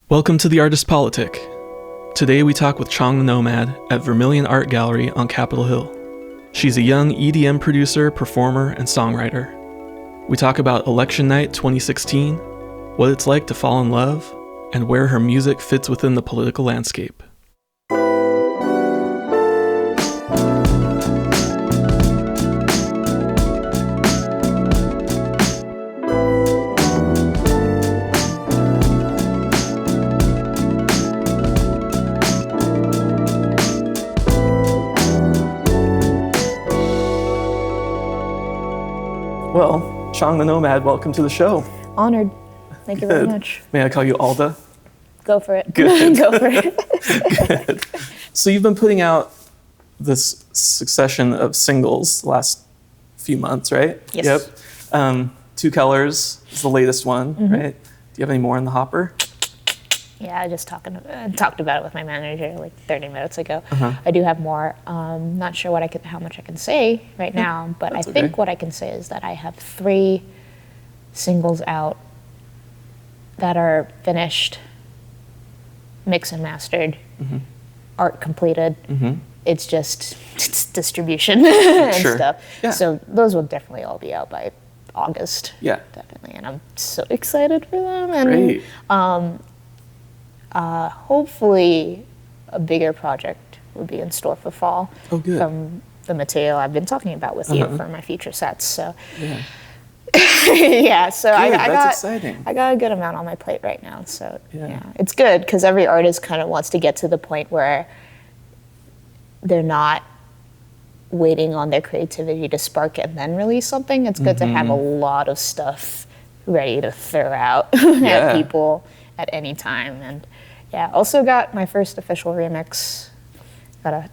Welcome to The Artist Politic. Today we talk with Chong the Nomad at Vermillion Art Gallery on Capitol Hill. She's a young EDM producer, performer, and songwriter. We talk about Election Night 2016, what it's like to fall in love, and where her music fits within the political landscape. Well, Chong the Nomad, welcome to the show. Honored. Thank you very much. May I call you Alda? Go for it. Good. Go for it. Good. So you've been putting out this succession of singles the last few months, right? Yes. Yep. Two Colors is the latest one, right? Do you have any more in the hopper? Yeah, I just talked about it with my manager like 30 minutes ago. I do have more. Not sure how much I can say right now, but I think what I can say is that I have 3 singles out that are finished, mixed and mastered, art completed. It's distribution and stuff. Yeah. So those will definitely all be out by August. Yeah, definitely, and I'm so excited for them. And great. Hopefully a bigger project will be in store for fall. Oh, good. From the material I've been talking about with you for my future sets. So yeah. yeah, so that's exciting. I got a good amount on my plate right now. So yeah it's good because every artist kind of wants to get to the point where they're not waiting on their creativity to spark and then release something. It's good to have a lot of stuff ready to throw out at people at any time. And yeah, also got my first official remix. Got a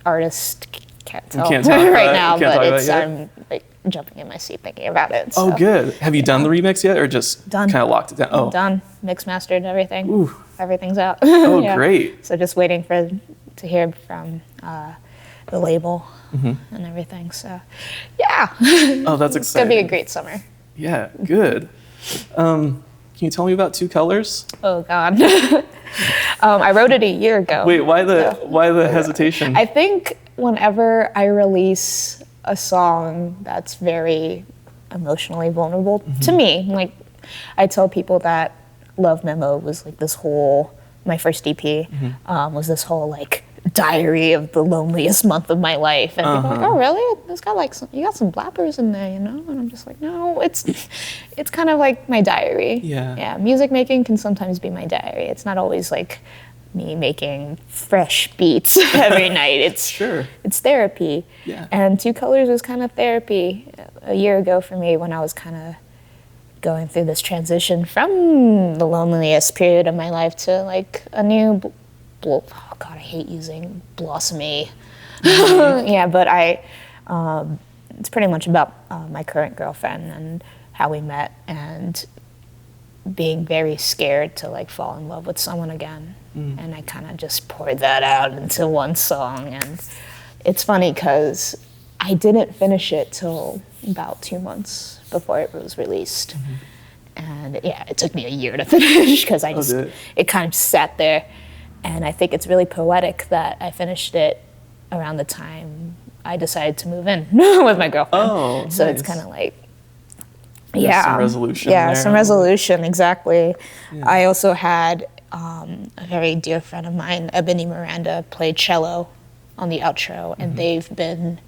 artist, can't tell right now, but it's I'm like jumping in my seat thinking about it. So. Oh, good. Have you done the remix yet, or just kind of locked it down? Oh, done. Mixed, mastered, everything. Ooh. Everything's out. Oh, great. So just waiting to hear from the label and everything. So yeah. Oh, that's exciting. It's gonna be a great summer. Yeah, good. Can you tell me about Two Colors? Oh God. I wrote it a year ago. Wait, why the hesitation? I think whenever I release a song that's very emotionally vulnerable to me, like I tell people that Love Memo was like this whole, my first EP was this whole like diary of the loneliest month of my life, and people are like, oh really? It's got like you got some blappers in there, you know? And I'm just like, no, it's kind of like my diary. Yeah. Music making can sometimes be my diary. It's not always like me making fresh beats every night. It's therapy. Yeah. And Two Colors was kind of therapy a year ago for me when I was kind of going through this transition from the loneliest period of my life to like a new oh God, I hate using blossomy. Yeah, but it's pretty much about my current girlfriend and how we met and being very scared to like fall in love with someone again. And I kind of just poured that out into one song. And it's funny because I didn't finish it till about 2 months before it was released. And yeah, it took me a year to finish because it kind of sat there. And I think it's really poetic that I finished it around the time I decided to move in with my girlfriend. Oh, so nice. It's kind of like, some resolution. Yeah, there. some resolution, exactly. Yeah. I also had a very dear friend of mine, Ebony Miranda, play cello on the outro, and they've been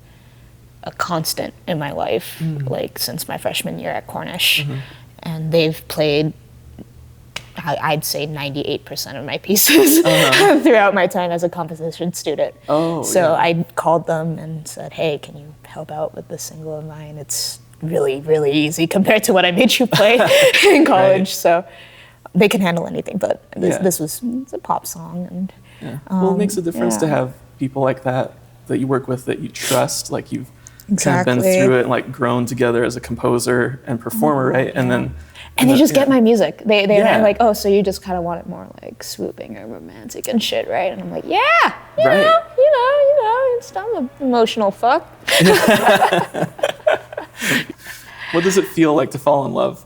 a constant in my life, like since my freshman year at Cornish. And they've played, I'd say 98% of my pieces throughout my time as a composition student. I called them and said, hey, can you help out with this single of mine? It's really, really easy compared to what I made you play in college. Right. So they can handle anything, but this was a pop song. And well, it makes a difference to have people like that you work with that you trust, like you've kind of been through it and like grown together as a composer and performer, right? And then they just get my music. They're like, oh, so you just kind of want it more like swooping or romantic and shit, right? And I'm like, you know, it's, I'm an emotional fuck. What does it feel like to fall in love?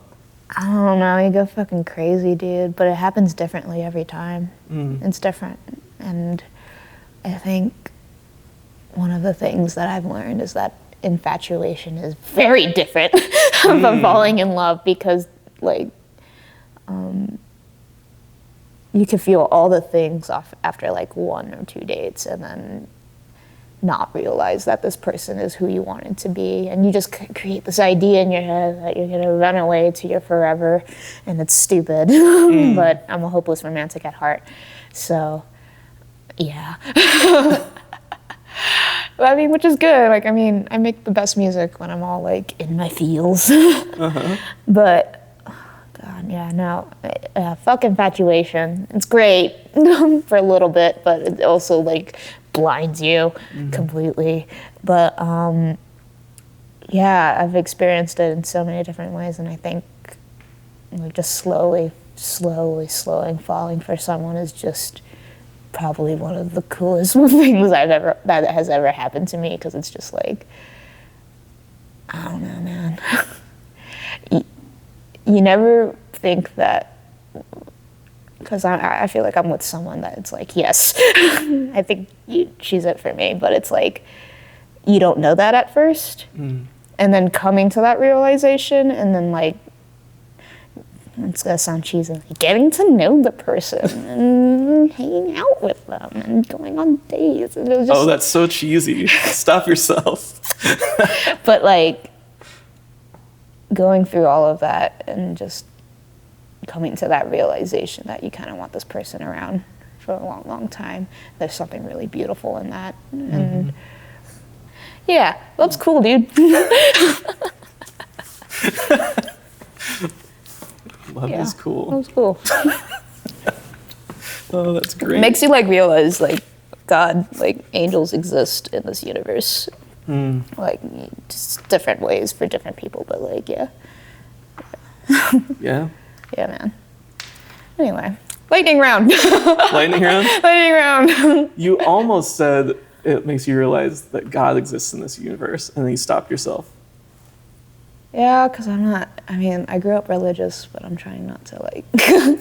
I don't know, you go fucking crazy, dude, but it happens differently every time. It's different. And I think one of the things that I've learned is that infatuation is very different from falling in love, because like you can feel all the things off after like 1 or 2 dates and then not realize that this person is who you wanted to be, and you just create this idea in your head that you're gonna run away to your forever, and it's stupid. But I'm a hopeless romantic at heart, so yeah. I mean, which is good. Like, I mean, I make the best music when I'm all like in my feels. But God, yeah, no, fuck infatuation. It's great for a little bit, but it also like blinds you completely. But yeah, I've experienced it in so many different ways, and I think like just slowly falling for someone is just probably one of the coolest things that has ever happened to me, because it's just like, I don't know, man. You never think that, because I feel like I'm with someone that it's like, yes, I think she's it for me, but it's like, you don't know that at first, and then coming to that realization, and then like, it's gonna sound cheesy, like getting to know the person and hanging out with them and going on dates. And it was just, oh, that's so cheesy. Stop yourself. But like going through all of that and just coming to that realization that you kind of want this person around for a long, long time. There's something really beautiful in that. And yeah, that's cool, dude. Love is cool. That was cool. Oh, that's great. It makes you like realize like God, like angels exist in this universe. Like just different ways for different people, but like yeah. Yeah. Yeah, man. Anyway, lightning round. Lightning round? Lightning round. You almost said it makes you realize that God exists in this universe, and then you stopped yourself. Yeah, because I grew up religious, but I'm trying not to like do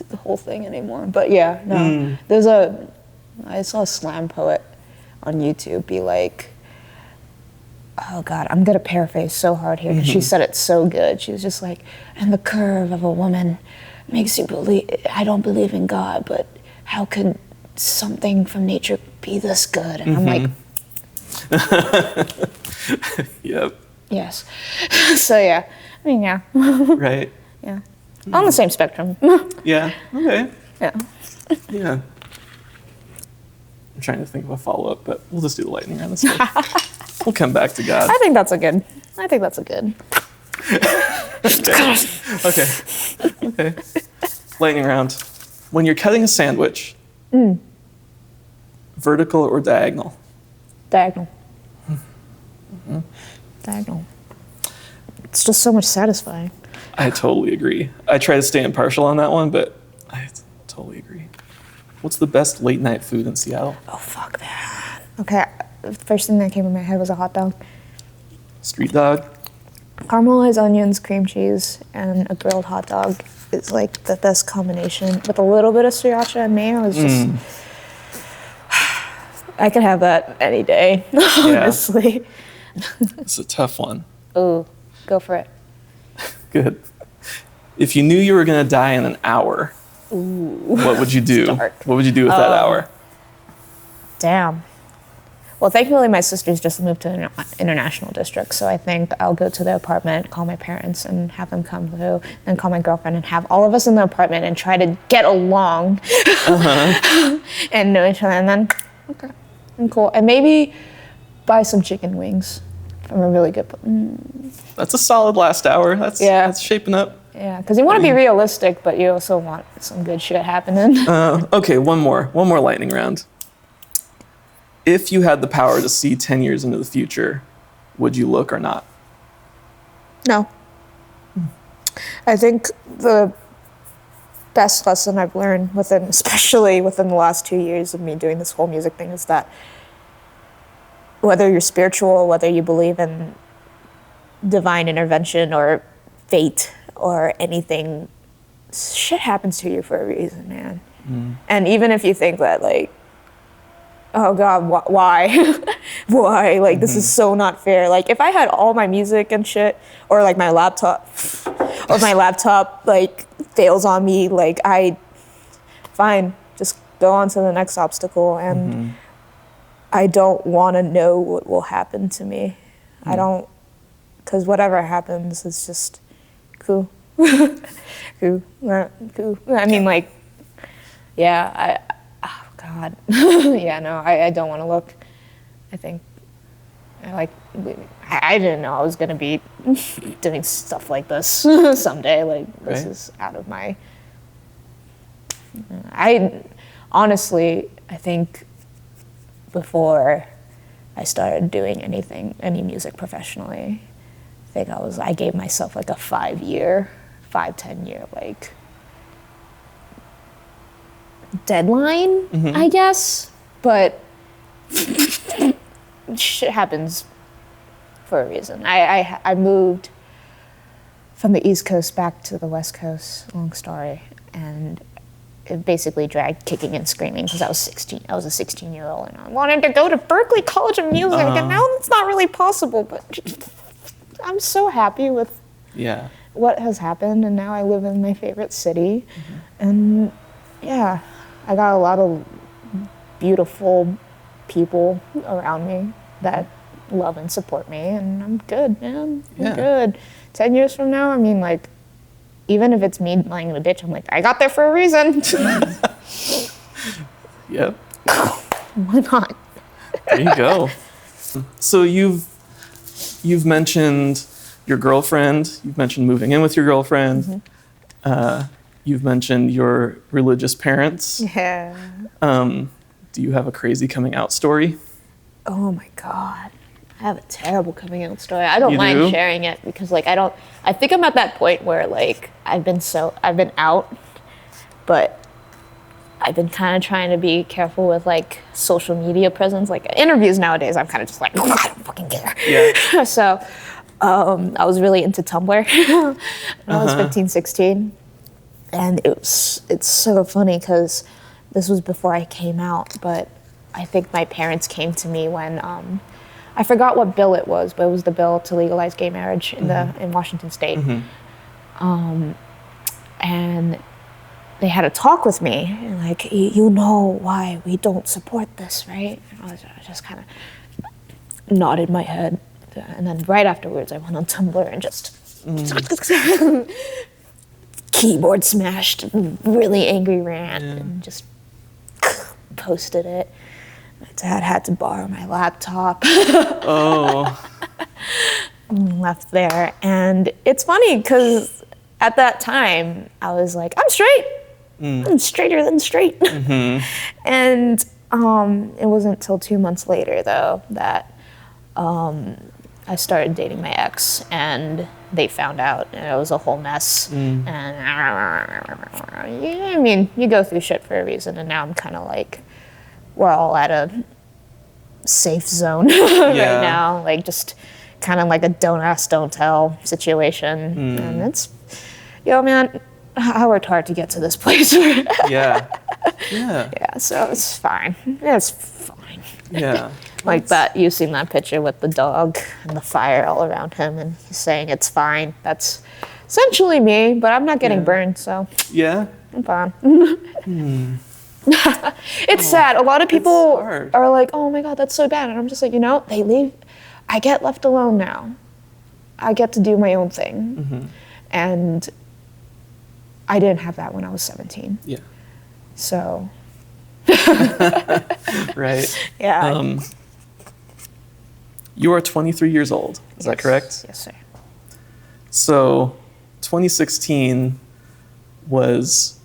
the whole thing anymore. But yeah, no. I saw a slam poet on YouTube be like, oh God, I'm gonna paraphrase so hard here, because she said it so good. She was just like, and the curve of a woman makes you believe, I don't believe in God, but how could something from nature be this good? And I'm like, Yep. yes. So yeah, I mean, yeah. Right. Yeah. On the same spectrum. Yeah. Okay. Yeah. Yeah. I'm trying to think of a follow-up, but we'll just do the lightning round this time. We'll come back to God. I think that's a good. Okay. Lightning round. When you're cutting a sandwich, vertical or diagonal? Diagonal. Diagonal. It's just so much satisfying. I totally agree. I try to stay impartial on that one, but I totally agree. What's the best late night food in Seattle? Oh, fuck that. Okay, the first thing that came in my head was a hot dog. Street dog? Caramelized onions, cream cheese, and a grilled hot dog is like the best combination. With a little bit of sriracha and mayo is just... I could have that any day, honestly. It's a tough one. Ooh, go for it. Good. If you knew you were going to die in an hour, what would you do? Dark. What would you do with that hour? Damn. Well, thankfully, my sister's just moved to an international district, so I think I'll go to the apartment, call my parents, and have them come through, then call my girlfriend, and have all of us in the apartment and try to get along and know each other, and then, okay, I'm cool. And maybe buy some chicken wings from a really good That's a solid last hour. That's shaping up. Yeah, because you want to be realistic, but you also want some good shit happening. Okay, one more lightning round. If you had the power to see 10 years into the future, would you look or not? No. I think the best lesson I've learned especially within the last 2 years of me doing this whole music thing, is that whether you're spiritual, whether you believe in divine intervention or fate or anything, shit happens to you for a reason, man. And even if you think that, like, oh God, why? Why? Like, this is so not fair. Like, if I had all my music and shit, or like my laptop, like fails on me, like, fine, just go on to the next obstacle. And I don't want to know what will happen to me. I don't, because whatever happens is just cool. Cool. I mean, like, yeah, oh God. Yeah, no, I don't want to look. I think, I didn't know I was going to be doing stuff like this someday. Like, this is out of my, honestly, I think before I started doing any music professionally, I gave myself like a 10 year, like, deadline, I guess. But shit happens for a reason. I moved from the East Coast back to the West Coast, long story, and it basically dragged kicking and screaming because I was 16. I was a 16-year-old and I wanted to go to Berklee College of Music, and now it's not really possible, but I'm so happy with what has happened, and now I live in my favorite city. And yeah, I got a lot of beautiful people around me that love and support me, and I'm good, man. I'm good. 10 years from now, I mean, like, even if it's me lying in a ditch, I'm like, I got there for a reason. Yep. Why not? There you go. So you've mentioned your girlfriend. You've mentioned moving in with your girlfriend. You've mentioned your religious parents. Yeah. Do you have a crazy coming out story? Oh my God. I have a terrible coming out story. I don't mind sharing it because, like, I think I'm at that point where, like, I've been out, but I've been kind of trying to be careful with, like, social media presence. Like, interviews nowadays, I'm kind of just like, oh, I don't fucking care. Yeah. So I was really into Tumblr when I was 15, 16. And it's so funny because this was before I came out, but I think my parents came to me when, I forgot what bill it was, but it was the bill to legalize gay marriage in Washington State. And they had a talk with me, and like, you know why we don't support this, right? And I just kind of nodded my head, and then right afterwards I went on Tumblr and just keyboard smashed, really angry rant, and just posted it. My dad had to borrow my laptop. Left there. And it's funny because at that time I was like, I'm straight. I'm straighter than straight. And it wasn't until 2 months later though that I started dating my ex, and they found out, and it was a whole mess. And I mean, you go through shit for a reason, and now I'm kind of like, we're all at a safe zone right now, like just kind of like a don't ask, don't tell situation. And it's, man, I worked hard to get to this place. Yeah, so it's fine. It's fine. Yeah. Like that, you've seen that picture with the dog and the fire all around him, and he's saying it's fine. That's essentially me, but I'm not getting burned, so I'm fine. It's sad. A lot of people are like, oh my God, that's so bad. And I'm just like, they leave. I get left alone now. I get to do my own thing. And I didn't have that when I was 17. Yeah. So. Right. Yeah. You are 23 years old. Is that correct? Yes, sir. So 2016 was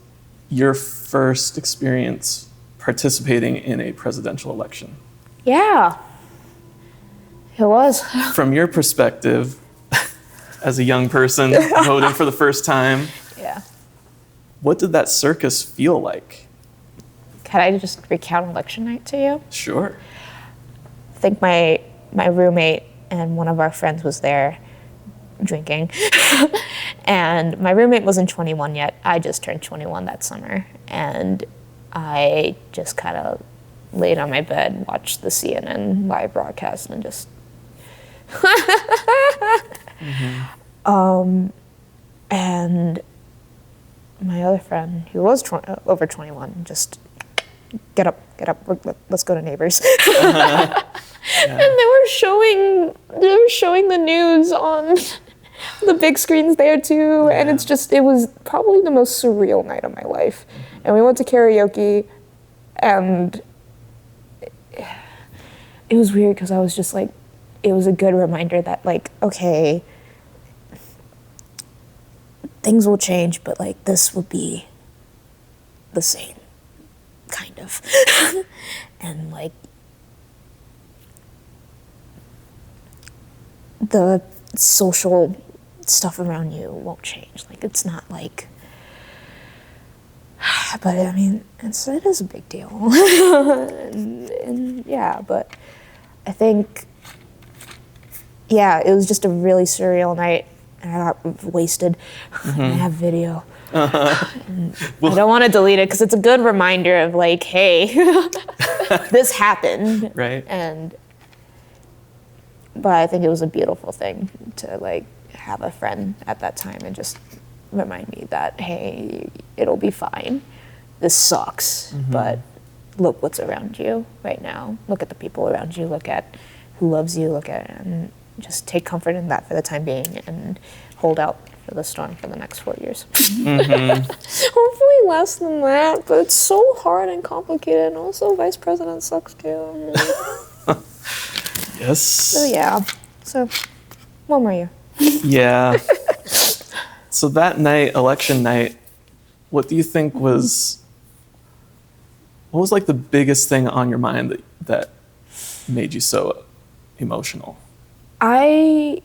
your first experience participating in a presidential election. Yeah, it was. From your perspective, as a young person voting for the first time, what did that circus feel like? Can I just recount election night to you? Sure. I think my roommate and one of our friends was there drinking. And my roommate wasn't 21 yet. I just turned 21 that summer. And I just kind of laid on my bed, watched the CNN live broadcast, and just... And my other friend, who was over 21, just, get up, let's go to Neighbors. Yeah. And they were showing the news on the big screens there too, and it was probably the most surreal night of my life. And we went to karaoke, and it was weird because I was just like, it was a good reminder that, like, okay, things will change, but like this will be the same, kind of. And like the social stuff around you won't change. Like, it's not like, but I mean, it is a big deal. and yeah, but I think, yeah, it was just a really surreal night, and I got wasted. I have video. And I don't want to delete it because it's a good reminder of like, hey, this happened. Right. But I think it was a beautiful thing to like have a friend at that time and just remind me that, hey, it'll be fine. This sucks, but look what's around you right now. Look at the people around you. Look at who loves you. And just take comfort in that for the time being and hold out for the storm for the next 4 years. Hopefully less than that, but it's so hard and complicated, and also vice president sucks too. Yes. So yeah. So, one more year. Yeah. So that night, election night, what do you think was like the biggest thing on your mind that made you so emotional? I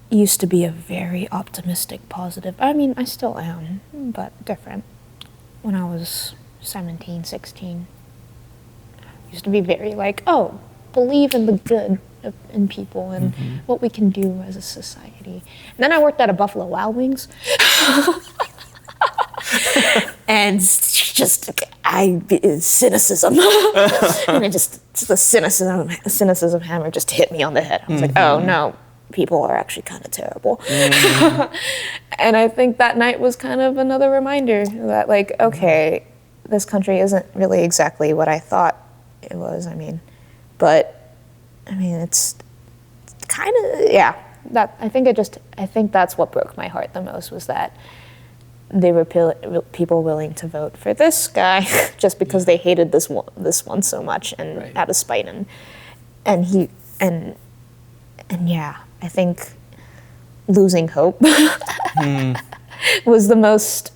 used to be a very optimistic, positive, I mean, I still am, but different. When I was 17, 16, I used to be very like, oh, believe in the good in people and what we can do as a society. And then I worked at a Buffalo Wild Wings. And cynicism. And the cynicism hammer just hit me on the head. I was like, oh no, people are actually kind of terrible. And I think that night was kind of another reminder that, like, okay, this country isn't really exactly what I thought it was. It's kind of, yeah. I think that's what broke my heart the most, was that there were people willing to vote for this guy just because they hated this one so much, and out of spite, and yeah, I think losing hope was the most,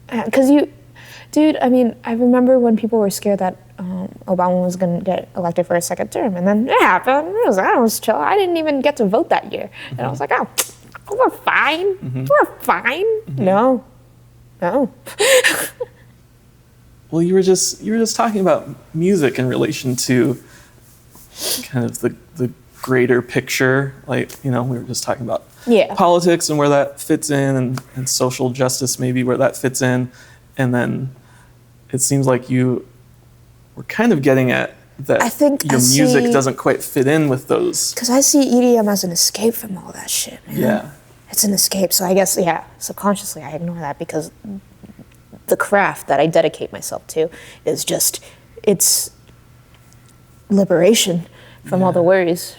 because I remember when people were scared that Obama was going to get elected for a second term, and then it happened. I was chill. I didn't even get to vote that year, and I was like, oh, we're fine. We're fine. No. Well, you were just talking about music in relation to kind of the greater picture. Like, we were just talking about politics and where that fits in, and social justice maybe where that fits in. And then it seems like you were kind of getting at that. I think your music doesn't quite fit in with those. Because I see EDM as an escape from all that shit, man. Yeah. It's an escape. So I guess, subconsciously I ignore that, because the craft that I dedicate myself to is just, it's liberation from all the worries,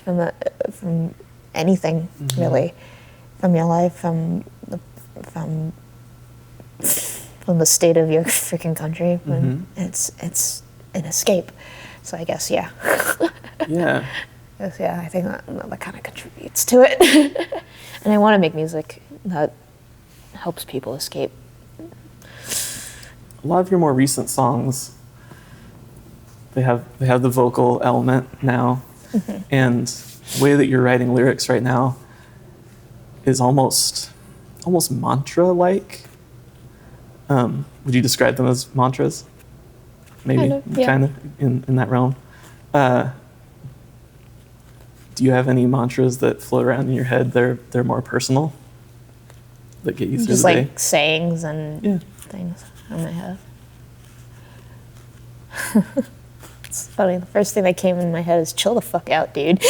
from anything, really, from your life, from the state of your freaking country. It's an escape. So I guess, yeah. Yeah. I think that kind of contributes to it. And I want to make music that helps people escape. A lot of your more recent songs, they have the vocal element now, and the way that you're writing lyrics right now is almost mantra-like. Would you describe them as mantras? Maybe, kind of in that realm. Do you have any mantras that float around in your head? They're more personal? that get you through Just the like day? sayings and Yeah. things in my head. It's funny. The first thing that came in my head is chill the fuck out, dude.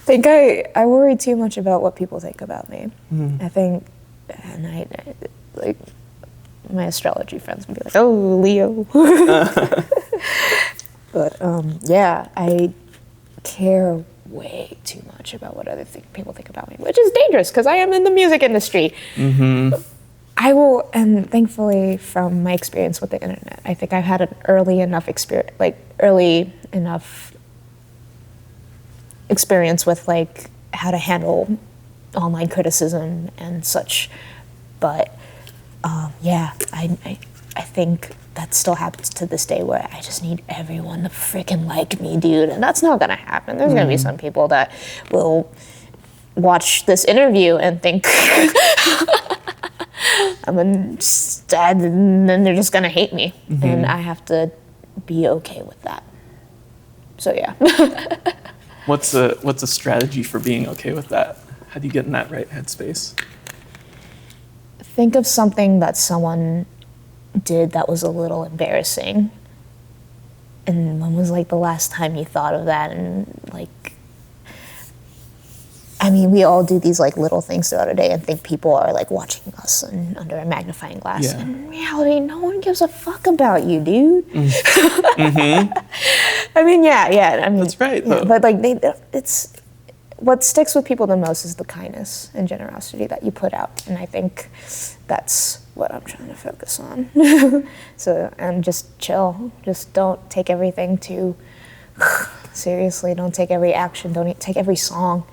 I think I worry too much about what people think about me. I think, and I like my astrology friends would be like, "Oh, Leo." But yeah, I care way too much about what other people think about me, which is dangerous because I am in the music industry. I will, and thankfully from my experience with the internet, I think I've had an early enough experience with like how to handle online criticism and such. But yeah, I think that still happens to this day where I just need everyone to freaking like me, dude. And that's not gonna happen. There's gonna be some people that will watch this interview and think I'm a stud, and then they're just gonna hate me. And I have to be okay with that. So yeah. What's a strategy for being okay with that? How do you get in that right headspace? Think of something that someone did that was a little embarrassing. And when was like the last time you thought of that? And like, I mean, we all do these like little things throughout a day and think people are like watching us and under a magnifying glass. Yeah. And in reality, no one gives a fuck about you, dude. I mean, yeah. I mean, That's right, yeah, though. but like, it's what sticks with people the most is the kindness and generosity that you put out, and I think that's what I'm trying to focus on. So, and just chill. Just don't take everything too seriously. Don't take every action. Don't take every song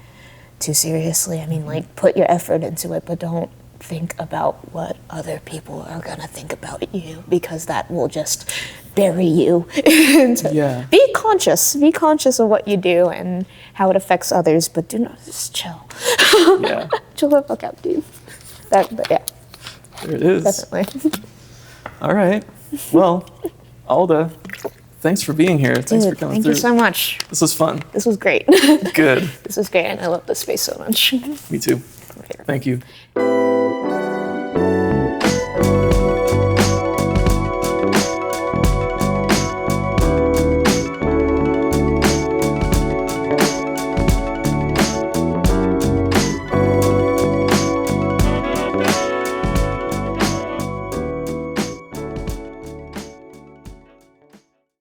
too seriously. I mean, like, put your effort into it, but don't think about what other people are gonna think about you, because that will just bury you. Yeah. Be conscious of what you do and how it affects others, but do not, just chill. Yeah. Chill the fuck out, dude. But yeah, There it is. definitely. All right. Well, Alda, thanks for being here. Thanks for Dude, coming thank through. you so much. This was fun. This was great. Good. This was great, and I love this space so much. Me too. Thank you.